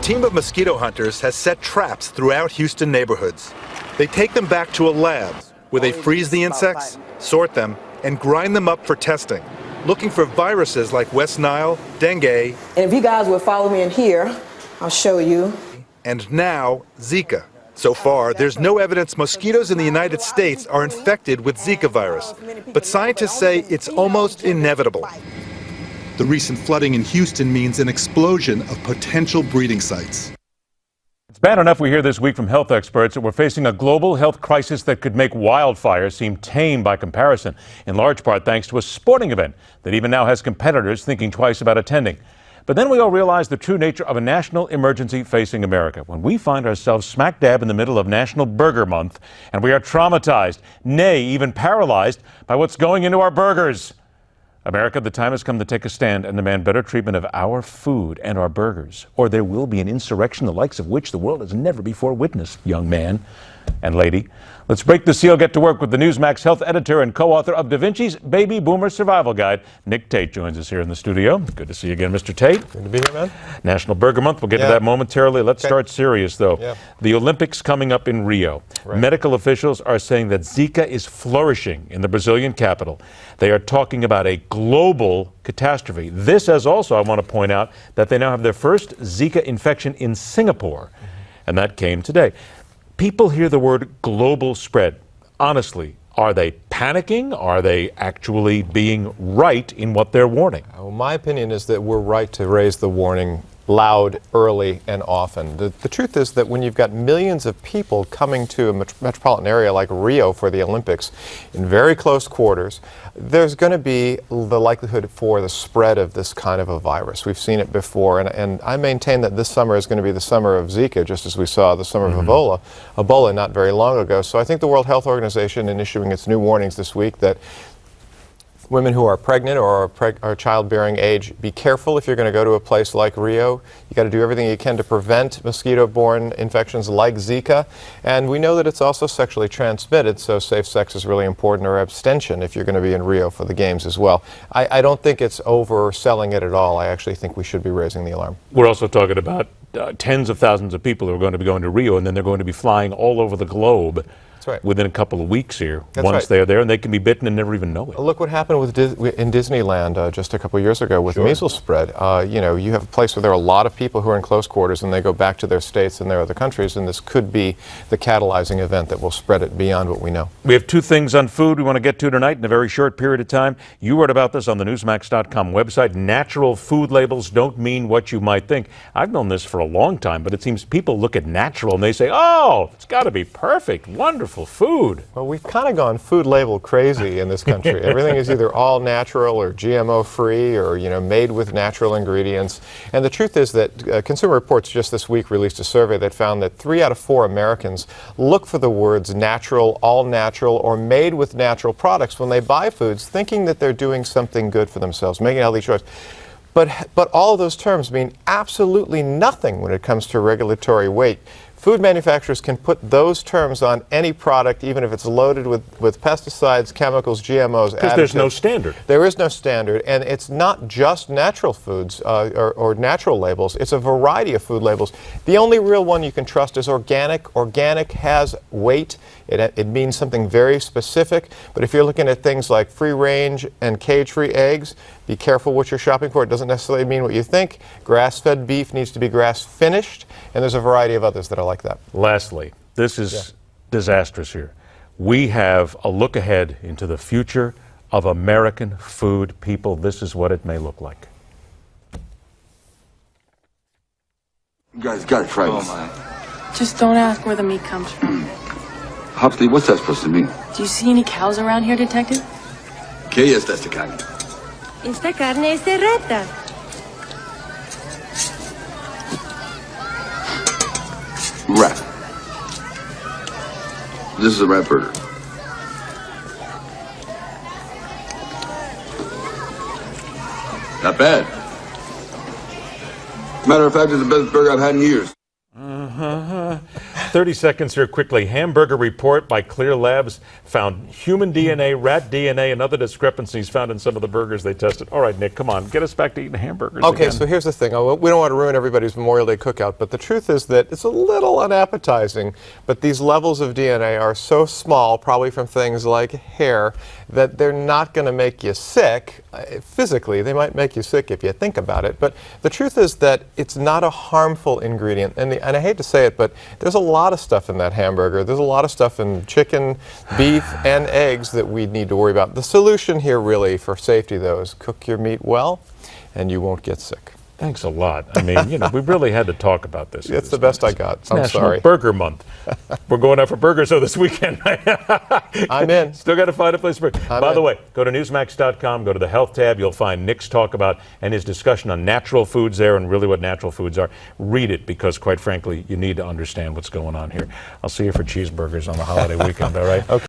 team of mosquito hunters has set traps throughout Houston neighborhoods. They take them back to a lab where they freeze the insects, sort them, and grind them up for testing, looking for viruses like West Nile, dengue, and if you guys would follow me in here, I'll show you. And now, Zika. So far, there's no evidence mosquitoes in the United States are infected with Zika virus, but scientists say it's almost inevitable. The recent flooding in Houston means an explosion of potential breeding sites. It's bad enough we hear this week from health experts that we're facing a global health crisis that could make wildfires seem tame by comparison, in large part thanks to a sporting event that even now has competitors thinking twice about attending. But then we all realize the true nature of a national emergency facing America when we find ourselves smack dab in the middle of National Burger Month and we are traumatized, nay, even paralyzed by what's going into our burgers. America, the time has come to take a stand and demand better treatment of our food and our burgers, or there will be an insurrection the likes of which the world has never before witnessed, young man and lady. Let's break the seal, get to work with the Newsmax health editor and co-author of Da Vinci's Baby Boomer Survival Guide. Nick Tate joins us here in the studio. Good to see you again, Mr. Tate. Good to be here, man. National Burger Month. We'll get to that momentarily. Let's start serious, though. Yeah. The Olympics coming up in Rio. Right. Medical officials are saying that Zika is flourishing in the Brazilian capital. They are talking about a global catastrophe. This as also, I want to point out, that they now have their first Zika infection in Singapore, and that came today. People hear the word global spread. Honestly, are they panicking? Are they actually being right in what they're warning? Well, my opinion is that we're right to raise the warning loud, early, and often. The truth is that when you've got millions of people coming to a metropolitan area like Rio for the Olympics in very close quarters, there's going to be the likelihood for the spread of this kind of a virus. We've seen it before, and I maintain that this summer is going to be the summer of Zika, just as we saw the summer of Ebola not very long ago. So I think the World Health Organization, in issuing its new warnings this week, that women who are pregnant or are childbearing age, be careful if you're going to go to a place like Rio. You got to do everything you can to prevent mosquito-borne infections like Zika. And we know that it's also sexually transmitted, so safe sex is really important, or abstention if you're going to be in Rio for the games as well. I don't think it's overselling it at all. I actually think we should be raising the alarm. We're also talking about tens of thousands of people who are going to be going to Rio, and then they're going to be flying all over the globe. That's right. Within a couple of weeks here. That's once right. they're there, and they can be bitten and never even know it. Look what happened in Disneyland just a couple of years ago with measles spread. You know, you have a place where there are a lot of people who are in close quarters, and they go back to their states and their other countries, and this could be the catalyzing event that will spread it beyond what we know. We have two things on food we want to get to tonight in a very short period of time. You wrote about this on the Newsmax.com website. Natural food labels don't mean what you might think. I've known this for a long time, but it seems people look at natural and they say, oh, it's got to be perfect, wonderful food. Well, we've kind of gone food label crazy in this country. Everything is either all natural or GMO free, or, you know, made with natural ingredients. And the truth is that Consumer Reports just this week released a survey that found that 3 out of 4 Americans look for the words natural, all natural, or made with natural products when they buy foods, thinking that they're doing something good for themselves, making a healthy choice. But all of those terms mean absolutely nothing when it comes to regulatory weight. Food manufacturers can put those terms on any product, even if it's loaded with pesticides, chemicals, GMOs, because there's no standard. There is no standard, and it's not just natural foods or natural labels. It's a variety of food labels. The only real one you can trust is organic. Organic has weight. It means something very specific. But if you're looking at things like free-range and cage-free eggs, be careful what you're shopping for. It doesn't necessarily mean what you think. Grass-fed beef needs to be grass-finished, and there's a variety of others that are like that. Lastly, this is disastrous here. We have a look ahead into the future of American food. People, this is what it may look like. You guys got it, right? Oh my. Just don't ask where the meat comes from. Hopsley, what's that supposed to mean? Do you see any cows around here, Detective? ¿Qué es esta carne? Esta carne es de rata. Rat. This is a rat burger. Not bad. Matter of fact, it's the best burger I've had in years. 30 seconds here quickly. Hamburger report by Clear Labs found human DNA, rat DNA, and other discrepancies found in some of the burgers they tested. All right, Nick, come on. Get us back to eating hamburgers Okay, again. so here's the thing. We don't want to ruin everybody's Memorial Day cookout, but the truth is that it's a little unappetizing, but these levels of DNA are so small, probably from things like hair, that they're not going to make you sick. Physically, they might make you sick if you think about it, but the truth is that it's not a harmful ingredient. And I hate to say it, but there's a lot of stuff in that hamburger. There's a lot of stuff in chicken, beef, and eggs that we need to worry about. The solution here really for safety, though, is cook your meat well, and you won't get sick. Thanks a lot. I mean, we really had to talk about this. It's the best I got. It's I'm National sorry. Burger Month. We're going out for burgers this weekend. I'm in. Still got to find a place for it. By the way, go to Newsmax.com, go to the Health tab. You'll find Nick's talk about and his discussion on natural foods there and really what natural foods are. Read it because, quite frankly, you need to understand what's going on here. I'll see you for cheeseburgers on the holiday weekend, all right? Okay.